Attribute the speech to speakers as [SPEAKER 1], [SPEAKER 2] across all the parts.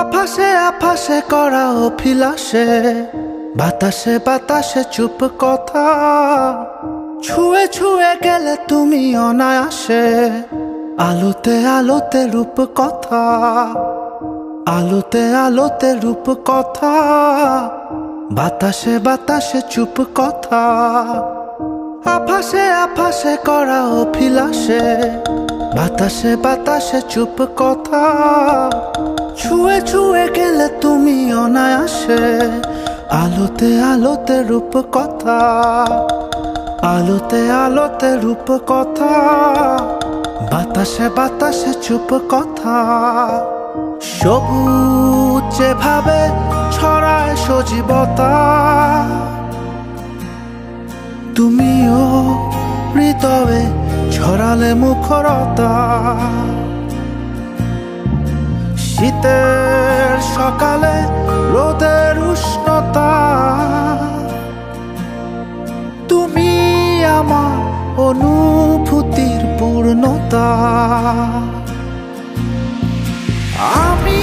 [SPEAKER 1] আভাসে আভাসে করা অভিলাষে, বাতাসে বাতাসে চুপ কথা, ছুঁয়ে ছুঁয়ে গেলে তুমি অনায়াসে, আলোতে আলোতে রূপ কথা, আলোতে আলোতে রূপ কথা, বাতাসে বাতাসে চুপ কথা। আভাসে আভাসে করা অভিলাষে, বাতাসে বাতাসে চুপ কথা, ছুঁয়ে ছুঁয়ে গেলে তুমি অনায়াসে, আলোতে আলোতে রূপ কথা, আলোতে আলোতে রূপ কথা, বাতাসে বাতাসে চুপ কথা। সবুজ যেভাবে ছড়ায় সজীবতা, তুমিও হৃদয়ে ছড়ালে মুখরতা। শীতের সকালে রোদের উষ্ণতা, তুমি আমার অনুভূতির পূর্ণতা। আমি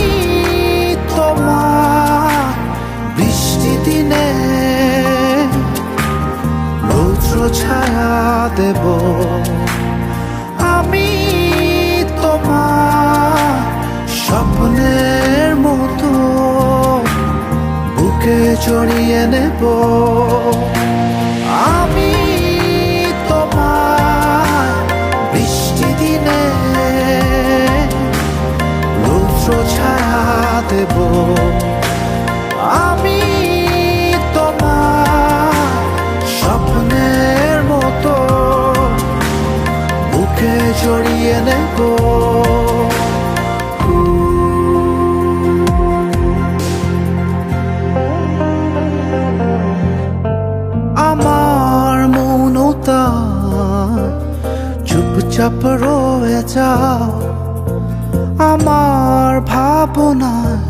[SPEAKER 1] তোমার বৃষ্টি দিনে রৌদ্র ছায়া দেব, আমি তোমার স্বপ্নের মতো বুকে জড়িয়ে নেব। আমি তোমার বৃষ্টি দিনে রৌদ্র ছায়া দেব, আমি তোমার স্বপ্নের মতো বুকে জড়িয়ে নেব। আমার মৌনতা চুপচাপ রয়ে যাও, আমার ভাবনায়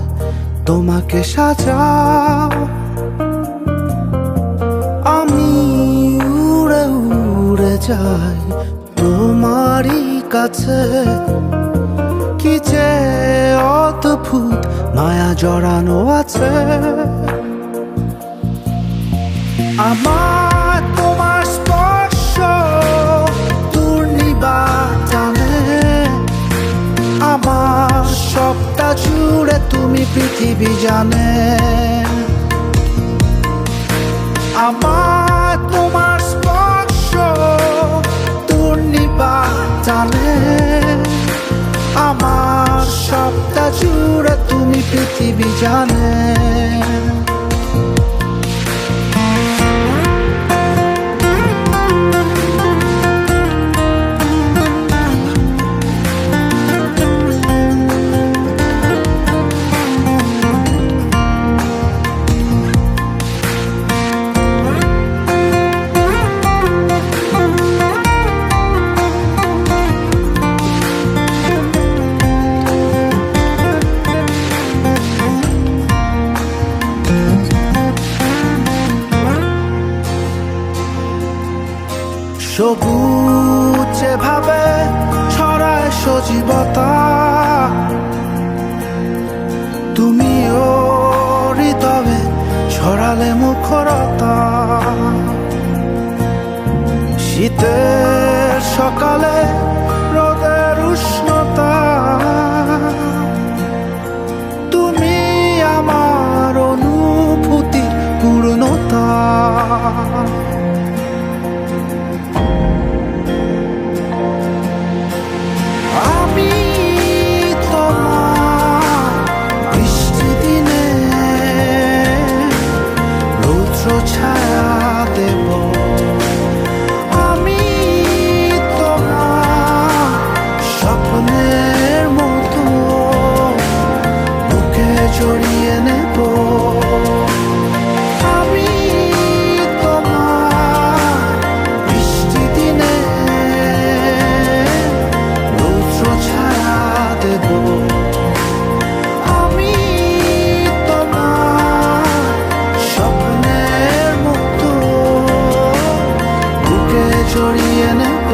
[SPEAKER 1] তোমাকে সাজাও। আমি উড়ে উড়ে যাই তোমারই কাছে, কি যে অদ্ভুত মায়া জড়ানো আছে। আমার তোমার স্পর্শ দুর্নিবার টানে, আমার সবটা জুড়ে তুমি পৃথিবী জানে। আমার তোমার স্পর্শ দুর্নিবার টানে, আমার সবটা জুড়ে তুমি পৃথিবী জানে। সবুজ যেভাবে ছড়ায় সজীবতা, তুমিও হৃদয়ে ছড়ালে মুখরতা। শীতের সকালে রোদের উষ্ণতা, তুমি আমার অনুভূতির পূর্ণতা। ছায়া দেব, আমি তোমার স্বপ্নের মতো বুকে জড়িয়ে নেব। আমি তোমার বৃষ্টি দিনে রৌদ্র ছায়া দেব, আমি তোমার স্বপ্নের মতো বুকে জড়িয়ে নেব।